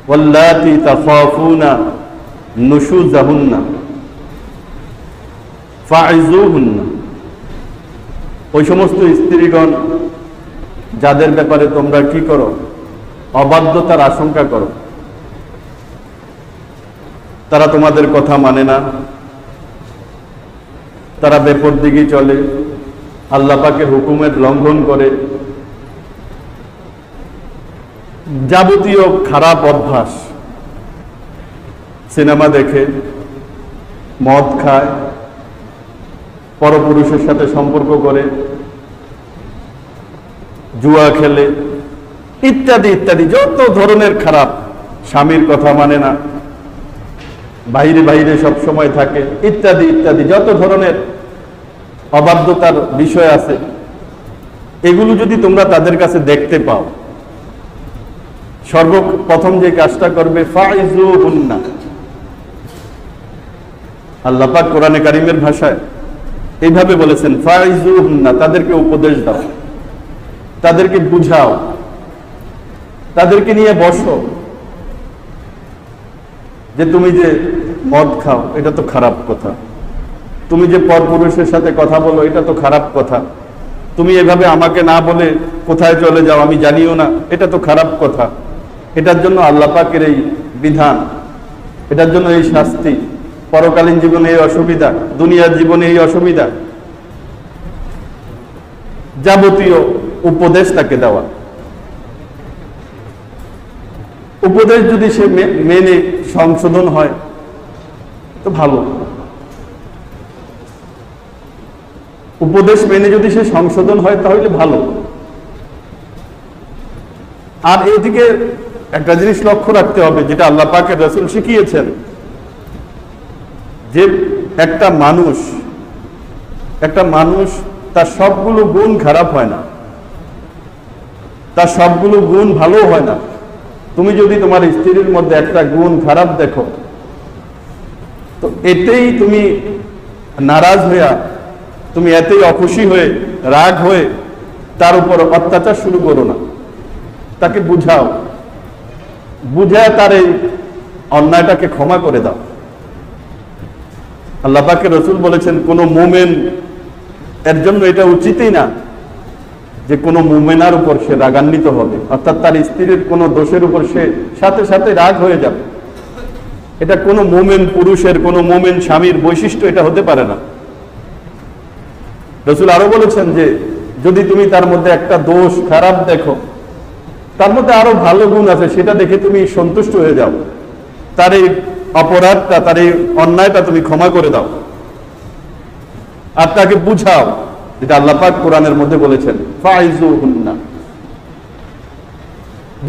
ওয়াল্লাতি তাখাফুনা নুশুজাহুন্না ফাইজুহুন্না, ওই সমস্ত স্ত্রীগণ যাদের ব্যাপারে তোমরা কি করো, অবাধ্যতার আশঙ্কা করো, তারা তোমাদের কথা মানে না, তারা বেপরদিগি চলে, আল্লাহ পাকের হুকুমের লঙ্ঘন করে, যাবতীয় খারাপ অভ্যাস, সিনেমা দেখে, মদ খায়, পরপুরুষের সাথে সম্পর্ক করে, জুয়া খেলে, ইত্যাদি ইত্যাদি যত ধরনের খারাপ, স্বামীর কথা মানে না, বাইরে বাইরে সব সময় থাকে, ইত্যাদি ইত্যাদি যত ধরনের অবাধ্যতার বিষয় আছে, এগুলো যদি তোমরা তাদের কাছে দেখতে পাও, সর্বপ্রথম যে কাজটা করবে ফাইজুহুন্না, আল্লাহ পাক কোরআনে কারীমের ভাষায় এইভাবে বলেছেন, ফাইজুহুন্না, তাদেরকে উপদেশ দাও, তাদেরকে বুঝাও, তাদেরকে নিয়ে বসো, যে তুমি যে মদ খাও এটা তো খারাপ কথা, তুমি যে পরপুরুষের সাথে কথা বলো এটা তো খারাপ কথা, তুমি এভাবে আমাকে না বলে কোথায় চলে যাও আমি জানিও না, এটা তো খারাপ কথা, এটার জন্য আল্লাহ পাকের এই বিধান, এটার জন্য এই শাস্তি, পরকালীন জীবনে এই অসুবিধা, দুনিয়ার জীবনে এই অসুবিধা, যাবতীয় উপদেশ তাকে দেওয়া। উপদেশ যদি সে মেনে সংশোধন হয় তো ভালো, উপদেশ মেনে যদি সে সংশোধন হয় তাহলে ভালো। আর এদিকে একটা জিনিস লক্ষ্য রাখতে হবে, যেটা আল্লাহ পাকের রাসূল শিখিয়েছেন, যে একটা মানুষ তার সবগুলো গুণ খারাপ হয় না, তার সবগুলো গুণ ভালো হয় না। তুমি যদি তোমার স্ত্রীর মধ্যে একটা গুণ খারাপ দেখো, তো এতেই তুমি নারাজ হইয়া, তুমি এতেই অখুশি হয়ে, রাগ হয়ে তার উপর অত্যাচার শুরু করো না, তাকে বুঝাও, বুঝায় তার এই অন্যায়টাকে ক্ষমা করে দাও। আল্লাহ পাকের রাসূল বলেছেন, কোন মুমিন এর জন্য এটা উচিতই না যে কোনো মুমিনার উপর সে রাগান্বিত হবে, অর্থাৎ তার স্ত্রীর কোনো দোষের উপর সে সাথে সাথে রাগ হয়ে যাবে। এটা কোনো মুমিন পুরুষের, কোনো মুমিন স্বামীর বৈশিষ্ট্য এটা হতে পারে না। রাসূল আরো বলেছেন যে যদি তুমি তার মধ্যে একটা দোষ খারাপ দেখো, তার মধ্যে আরো ভালো গুণ আছে, সেটা দেখে তুমি সন্তুষ্ট হয়ে যাও, তার এই অপরাধটা, তার এই অন্যায়টা তুমি ক্ষমা করে দাও, আর তাকে বুঝাও, যেটা আল্লাহ পাক কোরআনের মধ্যে বলেছেন ফাইজুহুন্না।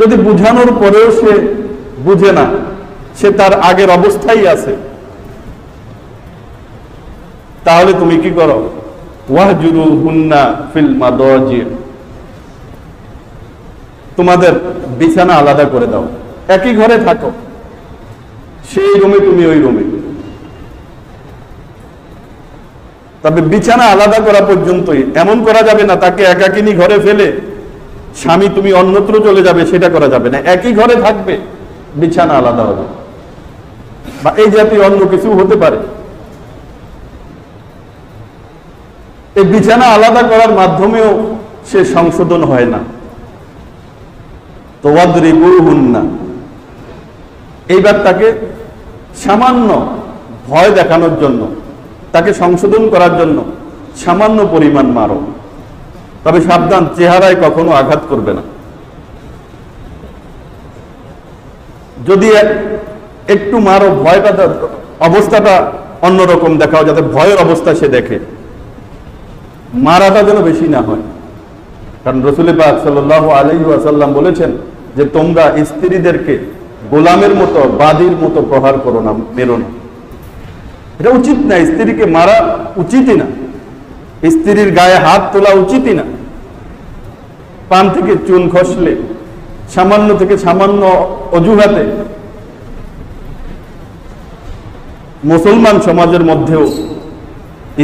যদি বুঝানোর পরেও সে বুঝে না, সে তার আগের অবস্থায় আছে, তাহলে তুমি কি করো, ওয়াহজুরুহুন্না ফিল মাদাজি, তোমাদের বিছানা আলাদা করে দাও, একই ঘরে থাকো, সেই রুমে তুমি ওই রুমে, তবে বিছানা আলাদা করা পর্যন্তই, এমন করা যাবে না তাকে একাকিনী ঘরে ফেলে স্বামী তুমি অন্যত্র চলে যাবে, সেটা করা যাবে না, একই ঘরে থাকবে, বিছানা আলাদা হবে, বা এই জাতীয় অন্য কিছু হতে পারে। এই বিছানা আলাদা করার মাধ্যমেও সে সংশোধন হয় না। তো ওয়াদরিবুহুন্না, এইবার তাকে সামান্য ভয় দেখানোর জন্য, তাকে সংশোধন করার জন্য সামান্য পরিমাণ মারো, তবে সাবধান, চেহারায় কখনো আঘাত করবে না। যদি একটু মারো, ভয়টা, অবস্থাটা অন্যরকম দেখাও, যাতে ভয়ের অবস্থা সে দেখে, মারাটা যেন বেশি না হয়। কারণ রাসূল পাক সাল্লাল্লাহু আলাইহি ওয়াসাল্লাম বলেছেন যে তোমরা স্ত্রীদেরকে গোলামের মতো, বাদীর মতো প্রহার করো না, মেরো না, এটা উচিত না, স্ত্রীকে মারা উচিতই না, স্ত্রীর গায়ে হাত তোলা উচিতই না। পান থেকে চুন খসলে, সামান্য থেকে সামান্য অজুহাতে মুসলমান সমাজের মধ্যেও,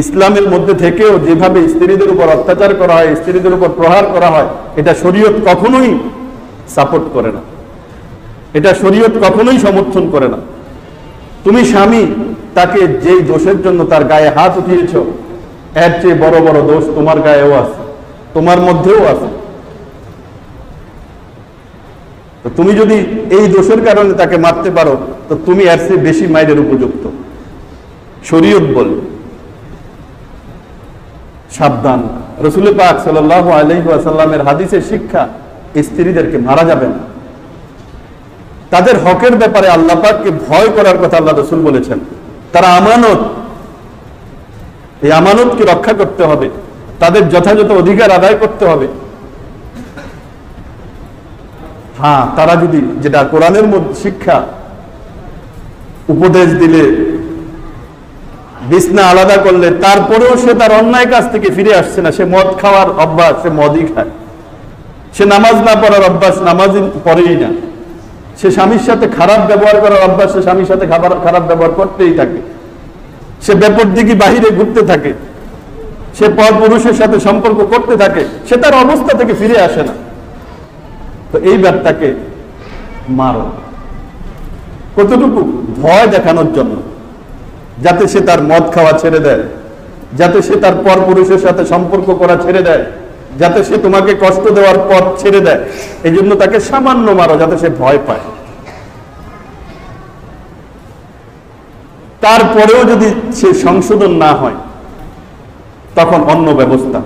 ইসলামের মধ্যে থেকেও যেভাবে স্ত্রীদের উপর অত্যাচার করা হয়, স্ত্রীদের উপর প্রহার করা হয়, এটা শরীয়ত কখনোই সাপোর্ট করে না। এটা শরীয়ত কখনোই সমর্থন করে না। তুমি স্বামী তাকে যেই দোষের জন্য তার গায়ে হাত উঠিয়েছ, এর চেয়ে বড় বড় দোষ তোমার গায়েও আছে, তোমার মধ্যেও আছে। তো তুমি যদি এই দোষের কারণে তাকে মারতে পারো, তো তুমি এর চেয়ে বেশি মাইরের উপযুক্ত। শরীয়ত বলে সাবধান। রাসূল পাক সাল্লাল্লাহু আলাইহি ওয়াসাল্লামের হাদিসের শিক্ষা, স্ত্রীদেরকে মারা যাবে না। তাদের হকের ব্যাপারে আল্লাহ পাককে ভয় করার কথা আল্লাহ রাসূল বলেছেন। তারা আমানত, এই আমানতকে রক্ষা করতে হবে, তাদের যথাযথ অধিকার আদায় করতে হবে। হ্যাঁ, তারা যদি যেটা কোরআনের মধ্যে শিক্ষা, উপদেশ দিলে, বিছনা আলাদা করলে, তারপরেও সে তার অন্যায় কাজ থেকে ফিরে আসছে না, সে মদ খাওয়ার অভ্যাস, সে মদই খায়। সে নামাজ না পড়ার অভ্যাস, নামাজই পড়েই না। সে স্বামীর সাথে খারাপ ব্যবহার করার অভ্যাস, সে স্বামীর সাথে খারাপ ব্যবহার করতেই থাকে। সে বেপরদিকি বাহিরে ঘুরতে থাকে, সে পরপুরুষের সাথে সম্পর্ক করতে থাকে, সে তার অবস্থা থেকে ফিরে আসে না। তো এই ব্যাপারটাকে মারো। কতটুকু? ভয় দেখানোর জন্য, যাতে সে তার মদ খাওয়া ছেড়ে দেয়, যাতে সে তার পরপুরুষের সাথে সম্পর্ক করা ছেড়ে দেয়, যাতে সে তোমাকে কষ্ট দেওয়ার পথ ছেড়ে দেয়। এই জন্য তাকে সামান্য মারো, যাতে সে ভয় পায়। তারপরেও যদি সে সংশোধন না হয়, তখন অন্য ব্যবস্থা।